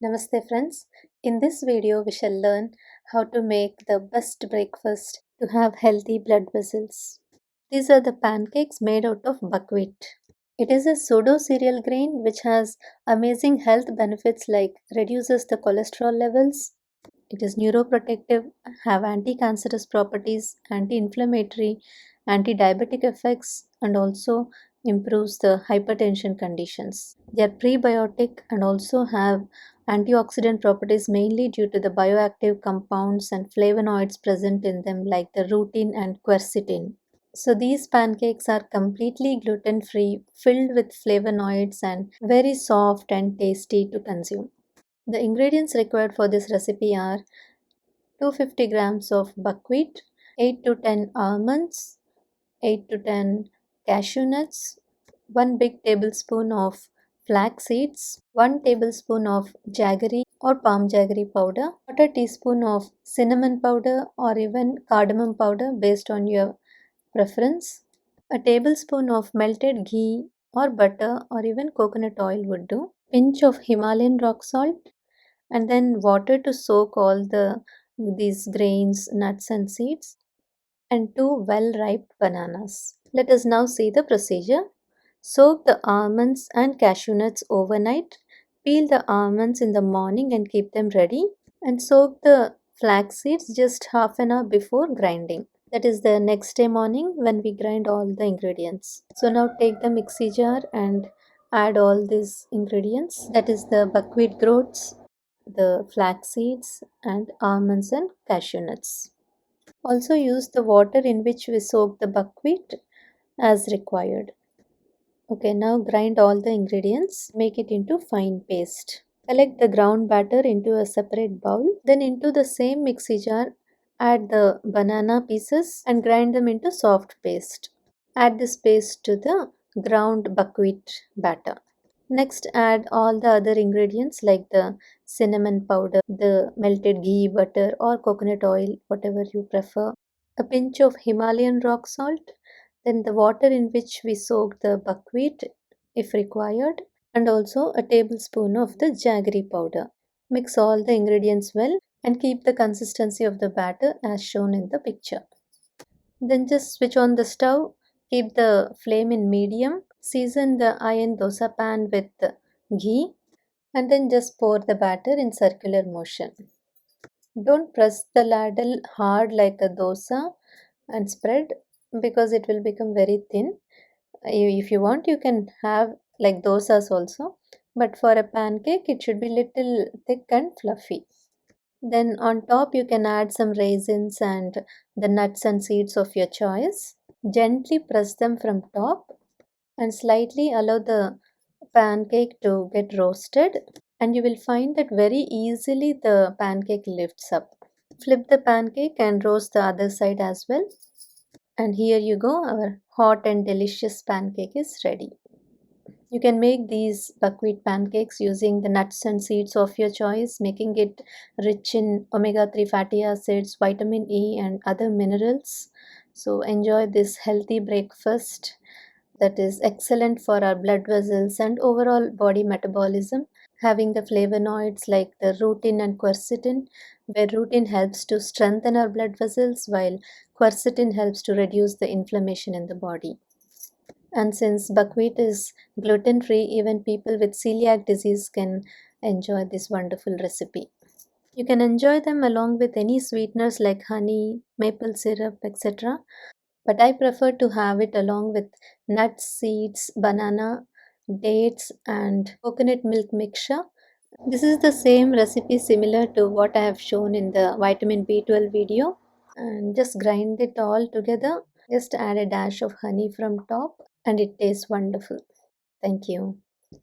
Namaste friends. In this video we shall learn how to make the best breakfast to have healthy blood vessels. These are the pancakes made out of buckwheat. It is a pseudo cereal grain which has amazing health benefits like reduces the cholesterol levels. It is neuroprotective, have anti-cancerous properties, anti-inflammatory, anti-diabetic effects, and also improves the hypertension conditions. They are prebiotic and also have antioxidant properties mainly due to the bioactive compounds and flavonoids present in them like the rutin and quercetin. So these pancakes are completely gluten-free, filled with flavonoids and very soft and tasty to consume. The ingredients required for this recipe are 250 grams of buckwheat, 8 to 10 almonds, 8 to 10 cashew nuts, 1 big tablespoon of flax seeds, 1 tablespoon of jaggery or palm jaggery powder, 1/4 teaspoon of cinnamon powder or even cardamom powder based on your preference, a tablespoon of melted ghee or butter or even coconut oil would do, pinch of Himalayan rock salt, and then water to soak all these grains, nuts and seeds, and 2 well-ripe bananas. Let us now see the procedure. Soak the almonds and cashew nuts overnight. Peel the almonds in the morning and keep them ready, and soak the flax seeds just half an hour before grinding. That is the next day morning when we grind all the ingredients. So now take the mixie jar and add all these ingredients, that is the buckwheat groats, the flax seeds and almonds and cashew nuts. Also use the water in which we soak the buckwheat as required. Okay, now grind all the ingredients, make it into fine paste. Collect the ground batter into a separate bowl. Then into the same mixie jar, add the banana pieces and grind them into soft paste. Add this paste to the ground buckwheat batter. Next, add all the other ingredients like the cinnamon powder, the melted ghee, butter or coconut oil, whatever you prefer, a pinch of Himalayan rock salt, then the water in which we soak the buckwheat if required, and also a tablespoon of the jaggery powder. Mix all the ingredients well and keep the consistency of the batter as shown in the picture. Then just switch on the stove, keep the flame in medium, season the iron dosa pan with ghee, and then just pour the batter in circular motion. Don't press the ladle hard like a dosa and spread because it will become very thin. If you want, you can have like dosas also, but for a pancake, it should be little thick and fluffy. Then on top you can add some raisins and the nuts and seeds of your choice. Gently press them from top and slightly allow the pancake to get roasted, and you will find that very easily the pancake lifts up. Flip the pancake and roast the other side as well. And here you go, our hot and delicious pancake is ready. You can make these buckwheat pancakes using the nuts and seeds of your choice, making it rich in omega-3 fatty acids, vitamin E, and other minerals. So, enjoy this healthy breakfast that is excellent for our blood vessels and overall body metabolism, having the flavonoids like the rutin and quercetin, where rutin helps to strengthen our blood vessels while quercetin helps to reduce the inflammation in the body. And since buckwheat is gluten free, even people with celiac disease can enjoy this wonderful recipe. You can enjoy them along with any sweeteners like honey, maple syrup, etc. But I prefer to have it along with nuts, seeds, banana, dates, and coconut milk mixture. This is the same recipe similar to what I have shown in the vitamin B12 video. And just grind it all together. Just add a dash of honey from top and it tastes wonderful. Thank you.